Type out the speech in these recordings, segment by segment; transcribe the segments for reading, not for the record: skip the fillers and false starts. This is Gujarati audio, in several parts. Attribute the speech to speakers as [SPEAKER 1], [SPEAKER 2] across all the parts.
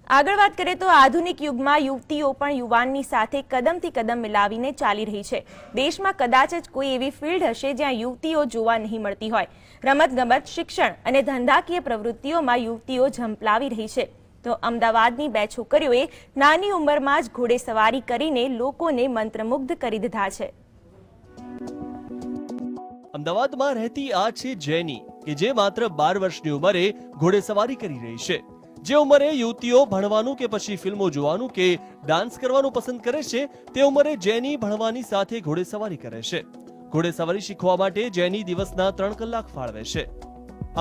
[SPEAKER 1] આગળ વાત કરીએ તો આધુનિક યુગમાં યુવતીઓ પણ યુવાનની સાથે કદમથી કદમ મિલાવીને ચાલી રહી છે. દેશમાં કદાચ જ કોઈ એવી ફિલ્ડ હશે જ્યાં યુવતીઓ જોવા નહીં મળતી હોય. રમતગમત, શિક્ષણ અને ધંધાકીય પ્રવૃત્તિઓમાં યુવતીઓ ઝંપલાવી રહી છે. તો અમદાવાદની બે છોકરીઓએ નાની ઉંમરમાં જ ઘોડેસવારી કરીને લોકોને મંત્રમુગ્ધ કરી દીધા છે.
[SPEAKER 2] અમદાવાદમાં રહેતી આ છે જેની, કે જે માત્ર 12 વર્ષની ઉંમરે ઘોડેસવારી કરી રહી છે. જે ઉંમરે યુવતીઓ ભણવાનું કે પછી ફિલ્મો જોવાનું કે ડાન્સ કરવાનું પસંદ કરે છે, તે ઉંમરે જેની ભણવાની સાથે ઘોડેસવારી કરે છે. ઘોડેસવારી શીખવા માટે જેની દિવસના 3 કલાક ફાળવે છે.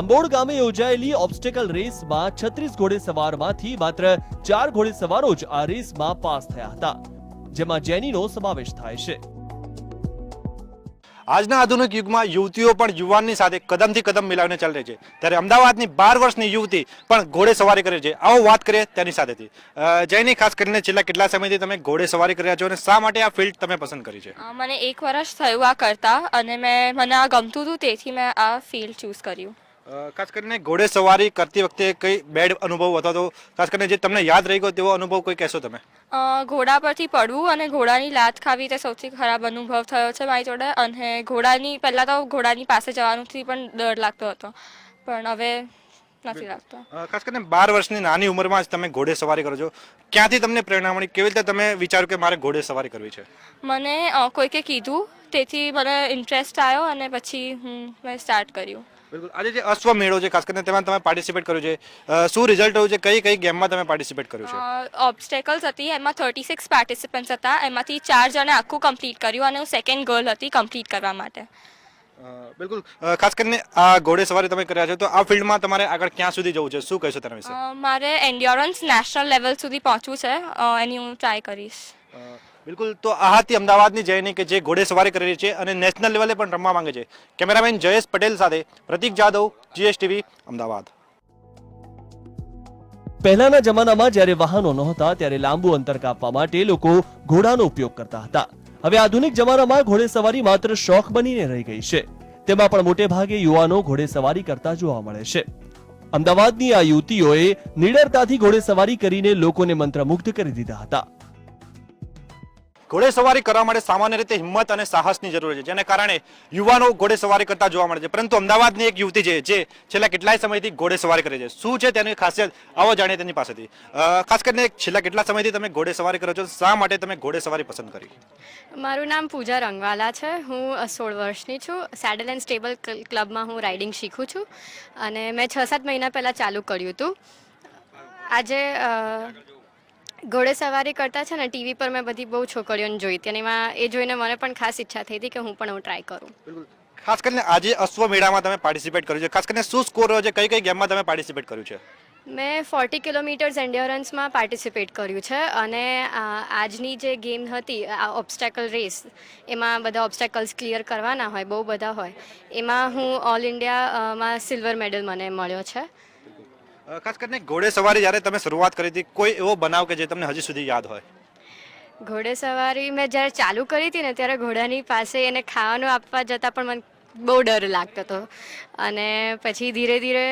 [SPEAKER 2] અંબોડ ગામે યોજાયેલી ઓબ્સ્ટેકલ રેસમાં 36 ઘોડેસવારમાંથી માત્ર 4 ઘોડેસવારો જ આ રેસમાં પાસ થયા હતા, જેમાં જેનીનો સમાવેશ થાય છે.
[SPEAKER 3] આજના આધુનિક યુગમાં યુવતીઓ પણ યુવાનની સાથે કદમથી કદમ મિલાવીને ચાલી રહી છે. ત્યારે અમદાવાદની 12 વર્ષની યુવતી પણ ઘોડેસવારી કરે છે. આવો વાત કરીએ તેની સાથેથી. જયની, ખાસ કરીને છેલ્લા કેટલા સમયથી તમે ઘોડેસવારી કરી રહ્યા છો અને શા માટે આ ફિલ્ડ તમે પસંદ કરી છે?
[SPEAKER 4] મને 1 વર્ષ થયું આ કરતા અને મને આ ગમતું હતું, તેથી મેં આ ફિલ્ડ ચૂઝ કર્યું.
[SPEAKER 3] ખાસ કરીને ઘોડેસવારી કરતી વખતે કઈ બેડ અનુભવ અથવા તો ખાસ કરીને જે તમને યાદ રહી ગયો તેવો અનુભવ કોઈ કહેશો તમે?
[SPEAKER 4] ઘોડા પરથી પડવું અને ઘોડાની લાત ખાવી તે સૌથી ખરાબ અનુભવ થયો છે મારી જોડે. અને પહેલાં તો ઘોડાની પાસે જવાનુંથી પણ ડર લાગતો હતો, પણ હવે નથી લાગતો.
[SPEAKER 3] ખાસ કરીને 12 વર્ષની નાની ઉંમરમાં જ તમે ઘોડેસવારી કરો છો. ક્યાંથી તમને પ્રેરણા મળી? કેવી રીતે તમે વિચાર્યું કે મારે ઘોડેસવારી કરવી છે?
[SPEAKER 4] મને કોઈકે કીધું, તેથી મને ઇન્ટરેસ્ટ આવ્યો અને પછી મેં સ્ટાર્ટ કર્યું.
[SPEAKER 3] બિલકુલ. આજે જે અશ્વમેળો છે, ખાસ કરીને તેમાં તમે પાર્ટિસિપેટ કર્યું છે, શું રિઝલ્ટ આવ્યું છે? કઈ કઈ ગેમમાં તમે પાર્ટિસિપેટ કર્યું છે?
[SPEAKER 4] ઓબ્સ્ટેકલ્સ હતી, એમાં 36 પાર્ટિસિપન્ટ્સ હતા. એમાંથી 4 જણે આખું કમ્પ્લીટ કર્યું અને હું સેકન્ડ ગર્લ હતી કમ્પ્લીટ કરવા માટે.
[SPEAKER 3] બિલકુલ. ખાસ કરીને આ ઘોડેસવારી તમે કર્યા છો, તો આ ફિલ્ડમાં તમારે આગળ ક્યાં સુધી જવું છે? શું કહેશો તેના વિશે?
[SPEAKER 4] મારે એન્ડ્યોરન્સ નેશનલ લેવલ સુધી પહોંચવું છે, એની હું ટ્રાય કરીશ.
[SPEAKER 3] બિલકુલ. તો આ હતી અમદાવાદની જયની, કે જે ઘોડેસવારી કરી રહી છે અને નેશનલ લેવલે પણ રમવા માંગે છે. કેમેરામેન જયેશ પટેલ સાથે પ્રતીક જાદવ, GSTV, અમદાવાદ.
[SPEAKER 2] પહેલાના જમાનામાં જ્યારે વાહનો નહોતા ત્યારે લાંબુ અંતર કાપવા માટે લોકો ઘોડાનો ઉપયોગ કરતા હતા. હવે આધુનિક જમાનામાં ઘોડેસવારી માત્ર શોખ બનીને રહી ગઈ છે. તેમાં પણ મોટે ભાગે યુવાનો ઘોડેસવારી કરતા જોવા મળે છે. અમદાવાદની આ યુવતીઓએ નિડરતાથી ઘોડેસવારી કરીને લોકોને મંત્રમુગ્ધ કરી દીધા હતા.
[SPEAKER 3] ઘોડેસવારી કરવા માટે સામાન્ય રીતે હિંમત અને સાહસની જરૂર છે, જેને કારણે યુવાનો ઘોડેસવારી કરતા જોવા મળે છે. પરંતુ અમદાવાદની એક યુવતી છે જે છેલ્લા કેટલાય સમયથી ઘોડેસવારી કરે છે. શું છે તેની ખાસિયત, આવો જાણીએ તેની પાસેથી. ખાસ કરીને છેલ્લા કેટલા સમયથી તમે ઘોડેસવારી કરો છો? શા માટે તમે ઘોડેસવારી પસંદ કરી?
[SPEAKER 5] મારું નામ પૂજા રંગવાલા છે. હું 16 વર્ષની છું. સેડલ એન્ડ સ્ટેબલ ક્લબમાં હું રાઇડિંગ શીખું છું અને મેં 6-7 મહિના પહેલાં ચાલુ કર્યું હતું. આજે ઘોડેસવારી કરતા છે ને ટીવી પર મેં બધી બહુ છોકરીઓને જોઈ હતી અને એમાં એ જોઈને મને પણ ખાસ ઈચ્છા થઈ હતી કે હું પણ ટ્રાય કરું.
[SPEAKER 3] ખાસ કરીને આજે અશ્વમેળામાં તમે પાર્ટિસિપેટ કર્યું છે. ખાસ કરીને શું સ્કોર રહ્યો છે? કઈ કઈ ગેમમાં તમે પાર્ટિસિપેટ કર્યું છે?
[SPEAKER 5] મેં 40 કિલોમીટર્સ એન્ડ્યોરન્સમાં પાર્ટિસિપેટ કર્યું છે અને આજની જે ગેમ હતી ઓબ્સ્ટેકલ રેસ, એમાં બધા ઓબ્સ્ટેકલ્સ ક્લિયર કરવાના હોય, બહુ બધા હોય. એમાં હું ઓલ ઇન્ડિયામાં સિલ્વર મેડલ મને મળ્યો છે.
[SPEAKER 3] ખાસ કરીને ઘોડેસવારી જ્યારે તમે શરૂઆત કરી હતી, કોઈ એવો બનાવ કે જે તમને હજી સુધી યાદ હોય?
[SPEAKER 5] ઘોડેસવારી મેં જ્યારે ચાલુ કરી હતી ને ત્યારે ઘોડાની પાસે એને ખાવાનું આપવા જતાં પણ મને બહુ ડર લાગતો હતો અને પછી ધીરે ધીરે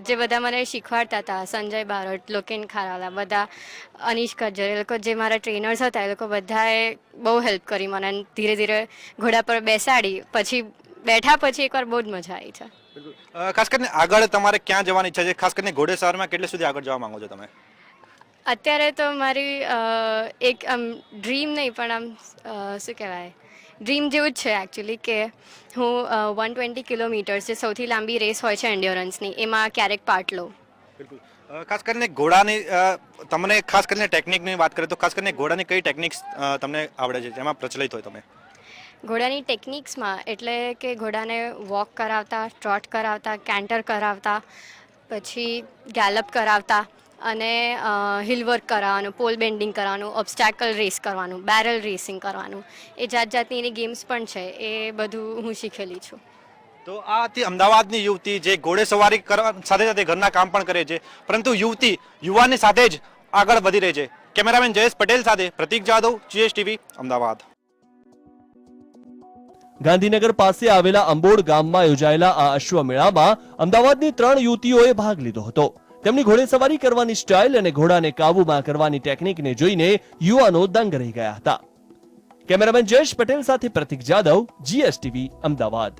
[SPEAKER 5] જે બધા મને શીખવાડતા હતા, સંજય બારોટ, લોકેન ખારાલા, બધા અનીશ કજ્જર, એ લોકો જે મારા ટ્રેનર્સ હતા, એ લોકો બધાએ બહુ હેલ્પ કરી મને. ધીરે ધીરે ઘોડા પર બેસાડી, પછી બેઠા પછી એકવાર બહુ જ મજા આવી છે.
[SPEAKER 3] ખાસ કરીને આગળ તમારે ક્યાં જવાની ઈચ્છા છે? ખાસ કરીને ઘોડેસવારમાં કેટલે સુધી આગળ જવા માંગો છો તમે?
[SPEAKER 5] અત્યારે તો મારી એક આમ ડ્રીમ નહીં પણ આમ શું કહેવાય, ડ્રીમ જેવું જ છે એકચ્યુઅલી, કે હું 120 કિલોમીટર્સ, જે સૌથી લાંબી રેસ હોય છે એન્ડ્યોરન્સની, એમાં ક્યારેક પાર્ટ લઉં.
[SPEAKER 3] બિલકુલ. ખાસ કરીને ઘોડાની તમને ખાસ કરીને ટેકનિકની વાત કરીએ તો ખાસ કરીને ઘોડાની કઈ ટેકનિક્સ તમને આવડે છે, જેમાં પ્રચલિત હોય તમે?
[SPEAKER 5] ઘોડાની ટેકનિક્સમાં એટલે કે ઘોડાને વોક કરાવતા, ટ્રોટ કરાવતા, કેન્ટર કરાવતા, પછી ગેલપ કરાવતા અને હિલ વર્ક કરાવવાનું, પોલ બેન્ડિંગ કરવાનું, ઓબ્સ્ટેકલ રેસ કરવાનું, બેરલ રેસિંગ કરવાનું, એ જાત જાતની એની ગેમ્સ પણ છે. એ બધું હું શીખેલી છું.
[SPEAKER 3] તો આ હતી અમદાવાદની યુવતી જે ઘોડેસવારી કરવા સાથે સાથે ઘરના કામ પણ કરે છે, પરંતુ યુવતી યુવાનની સાથે જ આગળ વધી રહી છે. કેમેરામેન જયેશ પટેલ સાથે પ્રતીક જાદવ, GSTV, અમદાવાદ.
[SPEAKER 2] ગાંધીનગર પાસે આવેલા અંબોડ ગામમાં યોજાયેલા આ અશ્વમેળામાં અમદાવાદની 3 યુવતીઓએ ભાગ લીધો હતો. તેમની ઘોડેસવારી કરવાની સ્ટાઇલ અને ઘોડાને કાબૂમાં કરવાની ટેકનિકને જોઈને યુવાનો દંગ રહી ગયા હતા. કેમેરામેન જયેશ પટેલ સાથે પ્રતિક જાદવ, GSTV, અમદાવાદ.